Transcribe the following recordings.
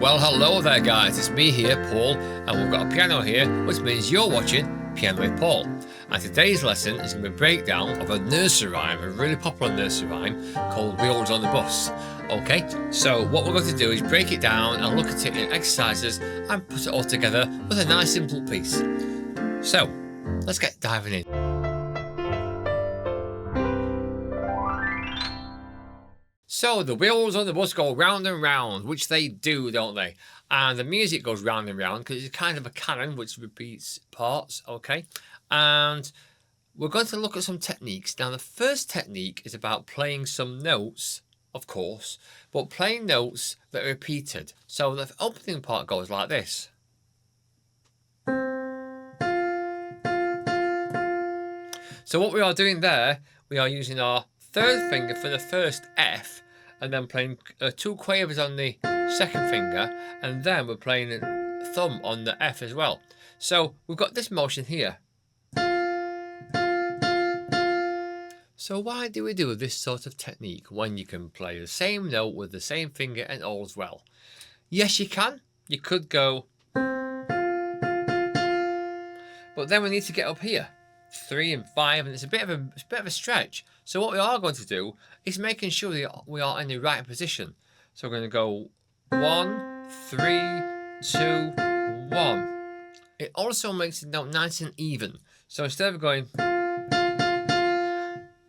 Well, hello there guys, it's me here, Paul, and we've got a piano here, which means you're watching Piano with Paul. And today's lesson is going to be a breakdown of a nursery rhyme, a really popular nursery rhyme called Wheels on the Bus. Okay, so what we're going to do is break it down and look at it in exercises and put it all together with a nice simple piece. So, let's get diving in. So the wheels on the bus go round and round, which they do, don't they? And the music goes round and round because it's kind of a cannon which repeats parts, okay? And we're going to look at some techniques. Now the first technique is about playing some notes, of course, but playing notes that are repeated. So the opening part goes like this. So what we are doing there, we are using our third finger for the first F, and then playing two quavers on the second finger, and then we're playing a thumb on the F as well. So we've got this motion here. So why do we do this sort of technique when you can play the same note with the same finger and all's well? Yes, you can. You could go, but then we need to get up here. 3 and 5, and it's a bit of a stretch. So what we are going to do is making sure that we are in the right position. So we're going to go 1, 3, 2, 1. It also makes the note nice and even. So instead of going,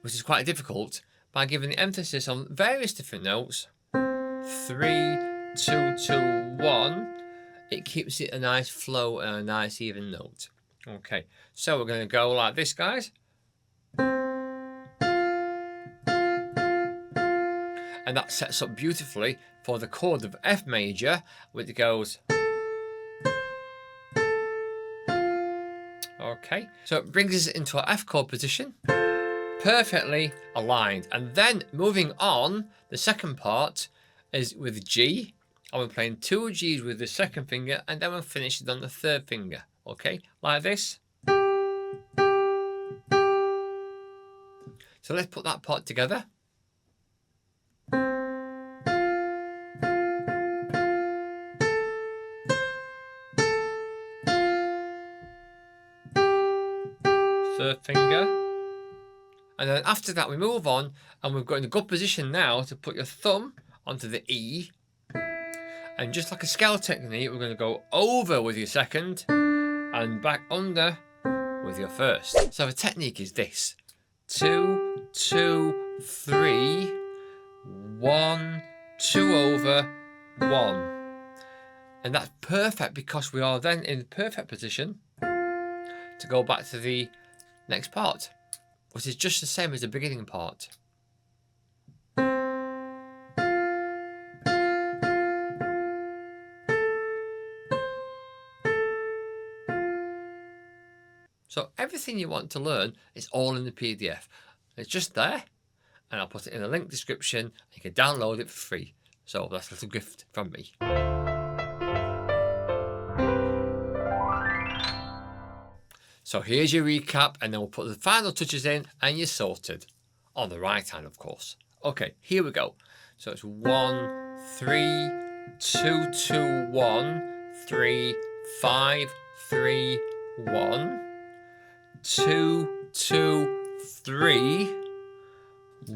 which is quite difficult, by giving the emphasis on various different notes, 3, 2, 2, 1, it keeps it a nice flow and a nice even note. Okay, so we're going to go like this, guys. And that sets up beautifully for the chord of F major, which goes. Okay, so it brings us into our F chord position, perfectly aligned. And then moving on, the second part is with G. And we're playing 2 G's with the second finger, and then we'll finish it on the third finger. Okay, like this. So let's put that part together. Third finger. And then after that we move on, and we've got in a good position now to put your thumb onto the E. And just like a scale technique, we're going to go over with your second and back under with your first. So the technique is this: 2, 2, 3, 1, 2 over, 1. And that's perfect because we are then in the perfect position to go back to the next part, which is just the same as the beginning part. So everything you want to learn is all in the PDF. It's just there, and I'll put it in the link description. You can download it for free. So that's a little gift from me. So here's your recap, and then we'll put the final touches in, and you're sorted. On the right hand, of course. Okay, here we go. So it's 1, 3, 2, 2, 1, 3, 5, 3, 1. 2, 2, 3,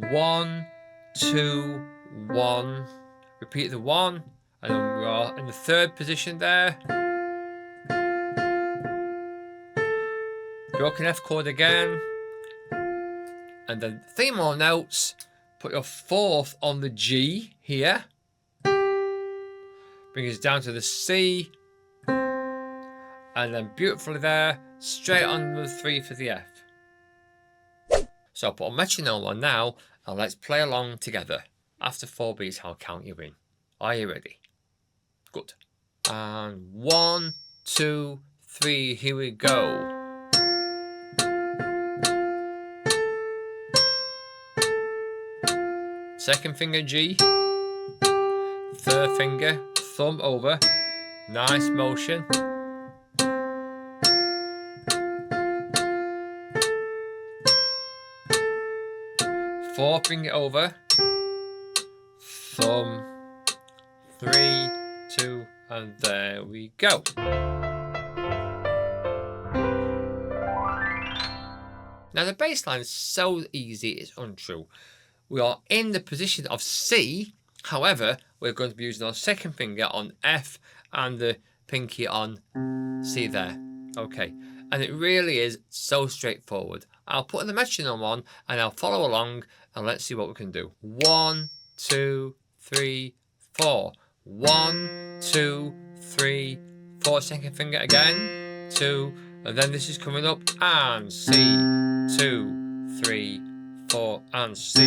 1, 2, 1. Repeat the 1, and then we are in the third position there. Broken F chord again. And then 3 more notes. Put your fourth on the G here. Bring us down to the C. And then beautifully there, straight on the 3 for the F. So I'll put a metronome on now, and let's play along together. After 4 beats, I'll count you in. Are you ready? Good. And 1, 2, 3, here we go. Second finger G. Third finger, thumb over. Nice motion. Fourth finger over, thumb, 3, 2, and there we go. Now the bass line is so easy, it's untrue. We are in the position of C, however, we're going to be using our second finger on F and the pinky on C there. Okay, and it really is so straightforward. I'll put the metronome on and I'll follow along and let's see what we can do. 1, 2, 3, 4. 1, 2, 3, 4. Second finger again. 2, and then this is coming up and C. 2, 3, 4, and C.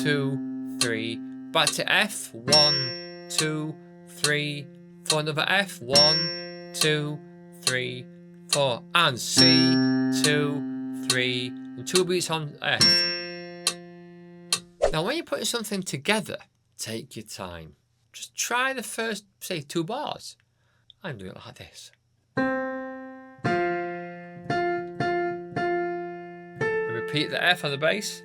2, 3. Back to F. 1, 2, 3, 4. Another F. 1, 2, 3, 4, and C. 2, 3, and 2 beats on F. Now, when you're putting something together, take your time. Just try the first, say, 2 bars. I'm doing it like this. And repeat the F on the bass.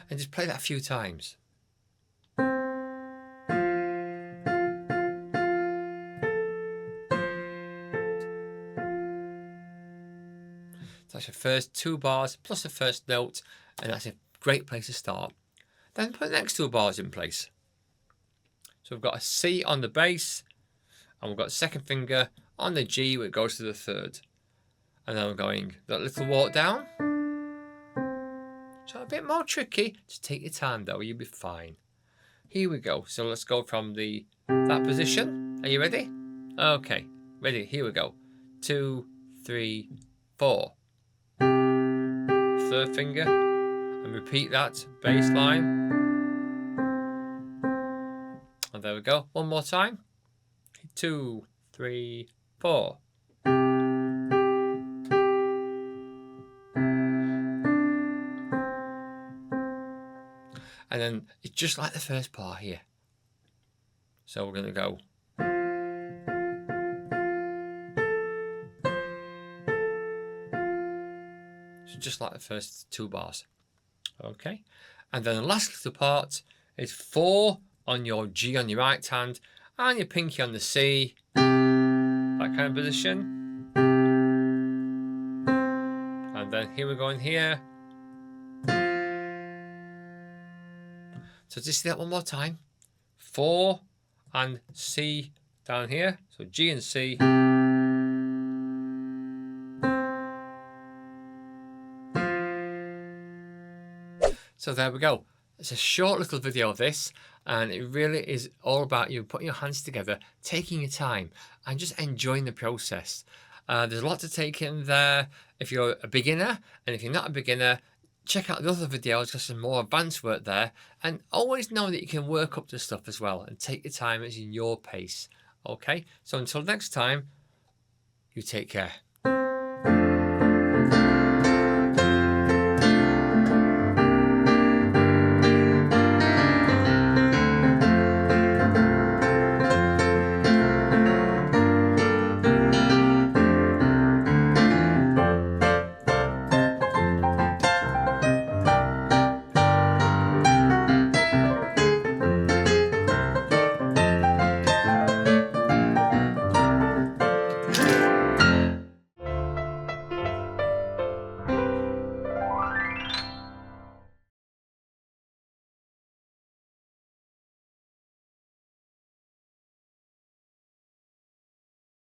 And just play that a few times. That's your first 2 bars plus the first note, and that's a great place to start. Then put the next 2 bars in place. So we've got a C on the bass, and we've got a second finger on the G where it goes to the 3rd. And then we're going that little walk down. So a bit more tricky. Just take your time though, you'll be fine. Here we go. So let's go from that position. Are you ready? Okay, ready, here we go. 2, 3, 4. 3rd finger, and repeat that bass line. And there we go. One more time. 2, 3, 4. And then it's just like the first part here. So we're going to go. So just like the first 2 bars. Okay. And then the last little part is 4 on your G on your right hand and your pinky on the C. That kind of position. And then here we go in here. So just do that one more time. 4 and C down here. So G and C. So there we go. It's a short little video of this, and it really is all about you putting your hands together, taking your time, and just enjoying the process. There's a lot to take in there if you're a beginner, and if you're not a beginner, check out the other videos because there's more advanced work there, and always know that you can work up to stuff as well and take your time at your pace. Okay, so until next time, you take care.